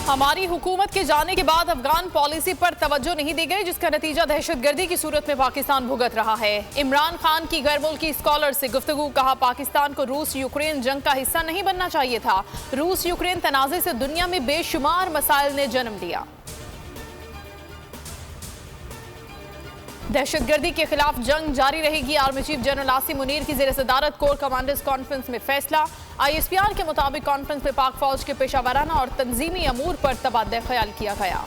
हमारी हुकूमत के जाने के बाद अफगान पॉलिसी पर तवज्जो नहीं दी गई, जिसका नतीजा दहशतगर्दी की सूरत में पाकिस्तान भुगत रहा है। इमरान खान की गैर मुल्की स्कॉलर से गुफ्तगू, कहा पाकिस्तान को रूस यूक्रेन जंग का हिस्सा नहीं बनना चाहिए था। रूस यूक्रेन तनाज़े से दुनिया में बेशुमार मसाइल ने जन्म लिया। दहशतगर्दी के खिलाफ जंग जारी रहेगी। Army chief general Asim Munir की ज़ेर सदारत कोर कमांडर्स कॉन्फ्रेंस में फैसला। ISPR के मुताबिक कॉन्फ्रेंस में पाक फौज के पेशावराना और तंजीमी अमूर पर तबादला ख्याल किया गया।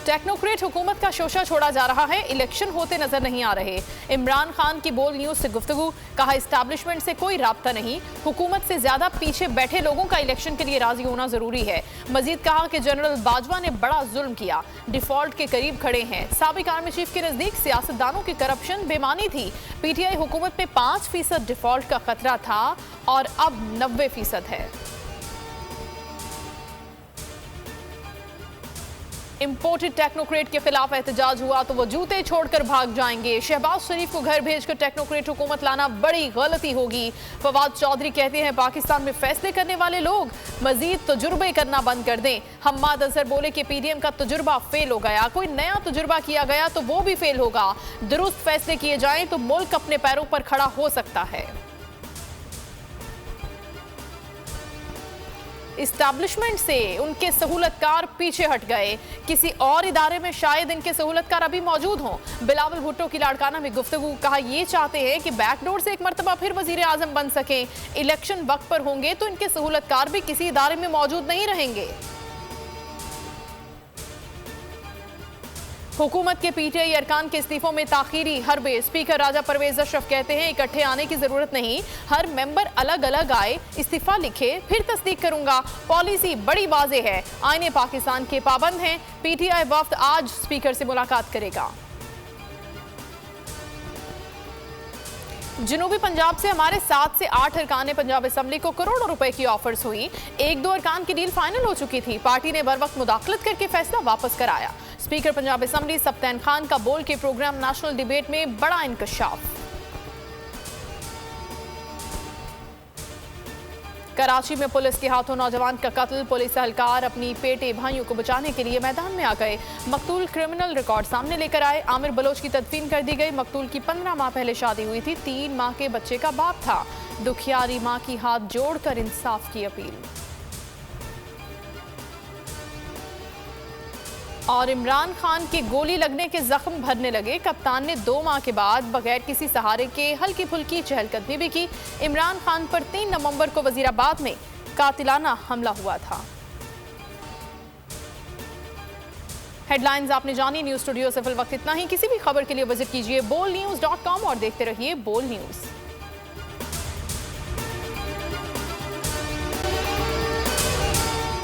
टेक्नोक्रेट हुकूमत का शोशा छोड़ा जा रहा है, इलेक्शन होते नजर नहीं आ रहे। इमरान खान की बोल न्यूज से गुफ्तगू, कहा इस्टेब्लिशमेंट से कोई राब्ता नहीं, हुकूमत से ज्यादा पीछे बैठे लोगों का इलेक्शन के लिए राजी होना जरूरी है। मजीद कहा कि जनरल बाजवा ने बड़ा जुल्म किया, डिफॉल्ट के करीब खड़े हैं। साबिक आर्मी चीफ के नजदीक सियासतदानों की करप्शन बेमानी थी। PTI हुकूमत में 5% डिफॉल्ट का खतरा था और अब 90% है। इम्पोर्टेड टेक्नोक्रेट के खिलाफ एहतजाज हुआ तो वो जूते छोड़कर भाग जाएंगे। शहबाज शरीफ को घर भेजकर टेक्नोक्रेट हुकूमत लाना बड़ी गलती होगी। फवाद चौधरी कहते हैं पाकिस्तान में फैसले करने वाले लोग मजीद तजुर्बे करना बंद कर दें। हम्माद अजहर बोले कि PDM का तजुर्बा फेल हो गया, कोई नया तजुर्बा किया गया तो वो भी फेल होगा। दुरुस्त फैसले किए जाएं तो मुल्क अपने पैरों पर खड़ा हो सकता है। इस्टेब्लिशमेंट से उनके सहूलतकार पीछे हट गए, किसी और इदारे में शायद इनके सहूलतकार अभी मौजूद हों। बिलावल भुट्टो की लाड़काना में गुफ्तगू, कहा ये चाहते हैं कि बैकडोर से एक मरतबा फिर वजीर आजम बन सकें। इलेक्शन वक्त पर होंगे तो इनके सहूलतकार भी किसी इदारे में मौजूद नहीं रहेंगे। हुकूमत के PTI अरकान के इस्तीफों में ताखीरी हरबे। स्पीकर राजा परवेज अशरफ कहते हैं इकट्ठे आने की जरूरत नहीं, हर मेंबर अलग अलग आए, इस्तीफा लिखे, फिर तस्दीक करूंगा। पॉलिसी बड़ी वाज़े है, आईने पाकिस्तान के पाबंद हैं। PTI वफ्द आज स्पीकर से मुलाकात करेगा। जनूबी पंजाब से हमारे 7 से 8 अरकान पंजाब असम्बली को करोड़ों रुपए की ऑफर्स हुई। 1-2 अरकान की डील फाइनल हो चुकी थी, पार्टी ने बर वक्त मुदाखलत करके फैसला वापस कराया। स्पीकर पंजाब असम्बली सब्तैन खान का बोल के प्रोग्राम नेशनल डिबेट में बड़ा इंकशाफ। कराची में पुलिस के हाथों नौजवान का कत्ल। पुलिस एहलकार अपनी पेटे भाइयों को बचाने के लिए मैदान में आ गए। मकतूल क्रिमिनल रिकॉर्ड सामने लेकर आए। आमिर बलोच की तदफीन कर दी गई। मकतूल की 15 माह पहले शादी हुई थी, 3 माह के बच्चे का बाप था। दुखियारी मां की हाथ जोड़कर इंसाफ की अपील। और इमरान खान के गोली लगने के जख्म भरने लगे। कप्तान ने 2 माह के बाद बगैर किसी सहारे के हल्की फुल्की चहलकदमी भी की। इमरान खान पर 3 नवंबर को वजीराबाद में कातिलाना हमला हुआ था। हेडलाइंस आपने जानी। न्यूज स्टूडियो से फिल वक्त इतना ही। किसी भी खबर के लिए विजिट कीजिए bolnews.com और देखते रहिए बोल न्यूज।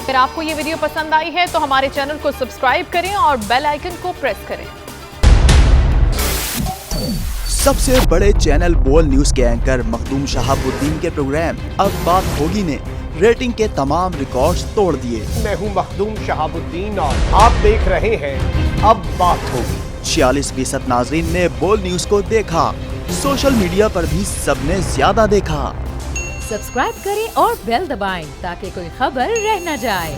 अगर आपको ये वीडियो पसंद आई है तो हमारे चैनल को सब्सक्राइब करें और बेल आइकन को प्रेस करें। सबसे बड़े चैनल बोल न्यूज के एंकर मखदूम शहाबुद्दीन के प्रोग्राम अब बात होगी ने रेटिंग के तमाम रिकॉर्ड्स तोड़ दिए। मैं हूं मखदूम शहाबुद्दीन और आप देख रहे हैं अब बात होगी। 46% नाजरीन ने बोल न्यूज को देखा। सोशल मीडिया पर भी सबने ज्यादा देखा। सब्सक्राइब करें और बेल दबाएं ताकि कोई खबर रह न जाए।